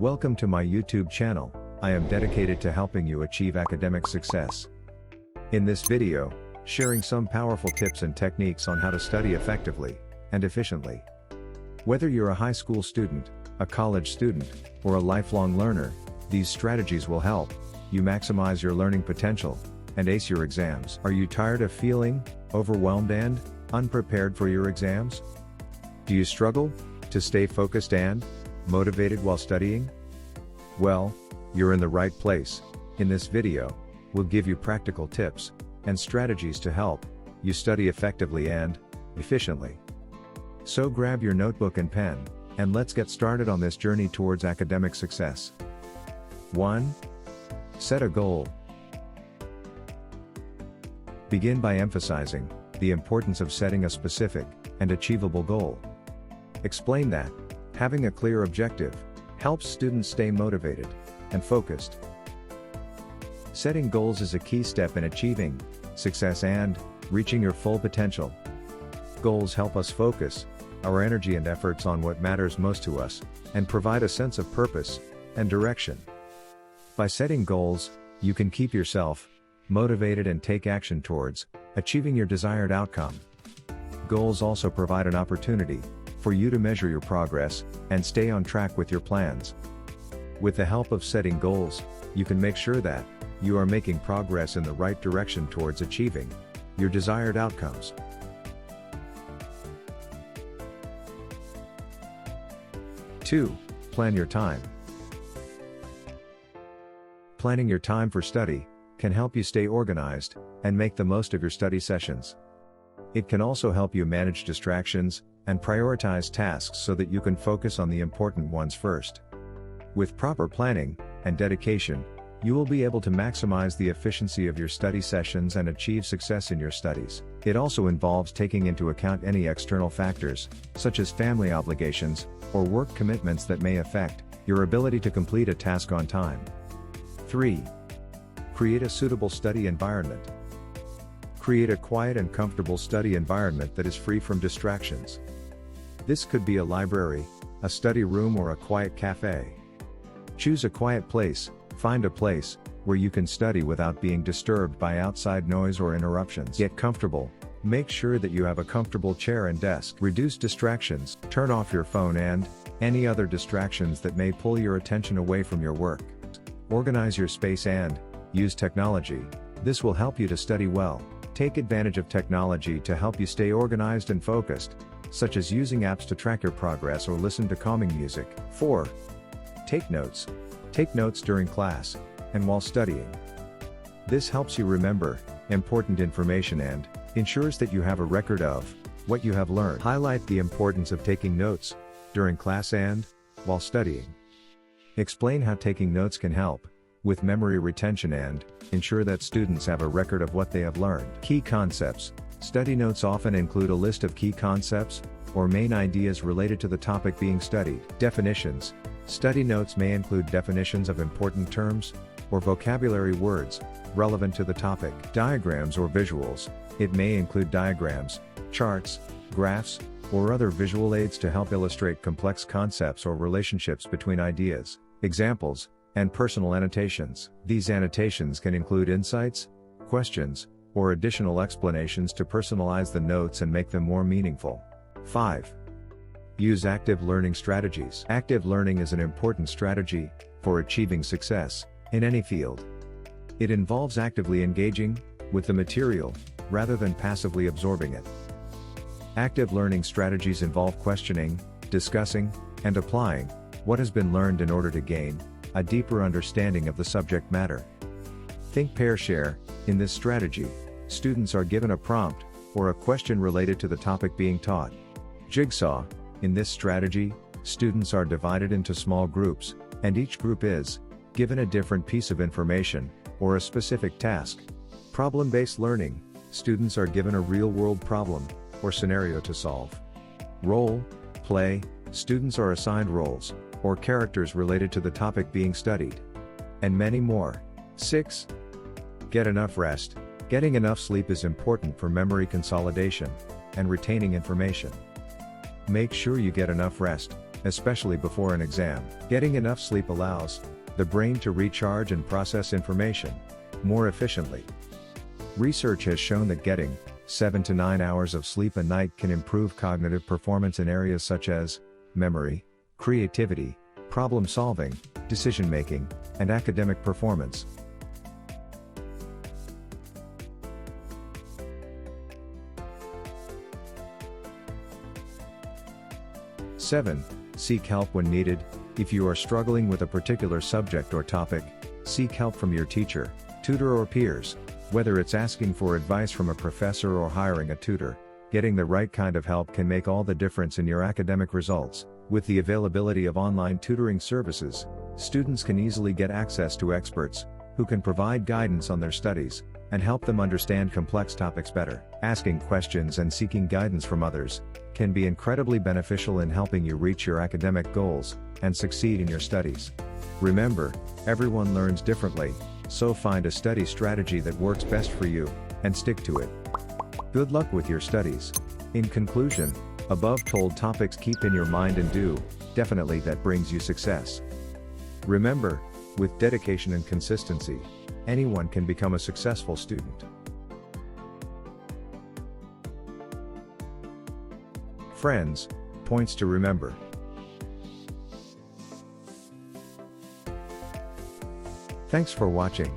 Welcome to my YouTube channel. I am dedicated to helping you achieve academic success. In this video, sharing some powerful tips and techniques on how to study effectively and efficiently. Whether you're a high school student, a college student, or a lifelong learner, these strategies will help you maximize your learning potential and ace your exams. Are you tired of feeling overwhelmed and unprepared for your exams? Do you struggle to stay focused and motivated while studying? Well, you're in the right place. In this video, we'll give you practical tips and strategies to help you study effectively and efficiently. So grab your notebook and pen, and let's get started on this journey towards academic success. 1. Set a goal. Begin by emphasizing the importance of setting a specific and achievable goal. Explain that having a clear objective helps students stay motivated and focused. Setting goals is a key step in achieving success and reaching your full potential. Goals help us focus our energy and efforts on what matters most to us and provide a sense of purpose and direction. By setting goals, you can keep yourself motivated and take action towards achieving your desired outcome. Goals also provide an opportunity for you to measure your progress and stay on track with your plans. With the help of setting goals, you can make sure that you are making progress in the right direction towards achieving your desired outcomes. 2. Plan your time. Planning your time for study can help you stay organized and make the most of your study sessions. It can also help you manage distractions and prioritize tasks so that you can focus on the important ones first. With proper planning and dedication, you will be able to maximize the efficiency of your study sessions and achieve success in your studies. It also involves taking into account any external factors, such as family obligations or work commitments that may affect your ability to complete a task on time. 3. Create a suitable study environment. Create a quiet and comfortable study environment that is free from distractions. This could be a library, a study room, or a quiet cafe. Choose a quiet place. Find a place where you can study without being disturbed by outside noise or interruptions. Get comfortable. Make sure that you have a comfortable chair and desk. Reduce distractions. Turn off your phone and any other distractions that may pull your attention away from your work. Organize your space and use technology. This will help you to study well. Take advantage of technology to help you stay organized and focused, such as using apps to track your progress or listen to calming music. 4. Take notes. Take notes during class and while studying. This helps you remember important information and ensures that you have a record of what you have learned. Highlight the importance of taking notes during class and while studying. Explain how taking notes can help with memory retention and ensure that students have a record of what they have learned. Key concepts. Study notes often include a list of key concepts or main ideas related to the topic being studied. Definitions. Study notes may include definitions of important terms or vocabulary words relevant to the topic. Diagrams or visuals. It may include diagrams, charts, graphs, or other visual aids to help illustrate complex concepts or relationships between ideas. Examples, and personal annotations. These annotations can include insights, questions, or additional explanations to personalize the notes and make them more meaningful. 5. Use active learning strategies. Active learning is an important strategy for achieving success in any field. It involves actively engaging with the material rather than passively absorbing it. Active learning strategies involve questioning, discussing, and applying what has been learned in order to gain a deeper understanding of the subject matter. Think, pair, share. In this strategy, students are given a prompt or a question related to the topic being taught. Jigsaw. In this strategy, students are divided into small groups, and each group is given a different piece of information or a specific task. Problem-based learning. Students are given a real-world problem or scenario to solve. Role play. Students are assigned roles or characters related to the topic being studied. And many more. 6. Get enough rest. Getting enough sleep is important for memory consolidation and retaining information. Make sure you get enough rest especially before an exam. Getting enough sleep allows the brain to recharge and process information more efficiently. Research has shown that getting 7 to 9 hours of sleep a night can improve cognitive performance in areas such as memory, creativity, problem solving, decision making, and academic performance. 7. Seek help when needed. If you are struggling with a particular subject or topic, seek help from your teacher, tutor, or peers. Whether it's asking for advice from a professor or hiring a tutor, getting the right kind of help can make all the difference in your academic results. With the availability of online tutoring services, students can easily get access to experts who can provide guidance on their studies and help them understand complex topics better. Asking questions and seeking guidance from others can be incredibly beneficial in helping you reach your academic goals and succeed in your studies. Remember, everyone learns differently, so find a study strategy that works best for you and stick to it. Good luck with your studies. In conclusion, above told topics keep in your mind and do definitely that brings you success. Remember, with dedication and consistency, anyone can become a successful student. Friends, points to remember. Thanks for watching.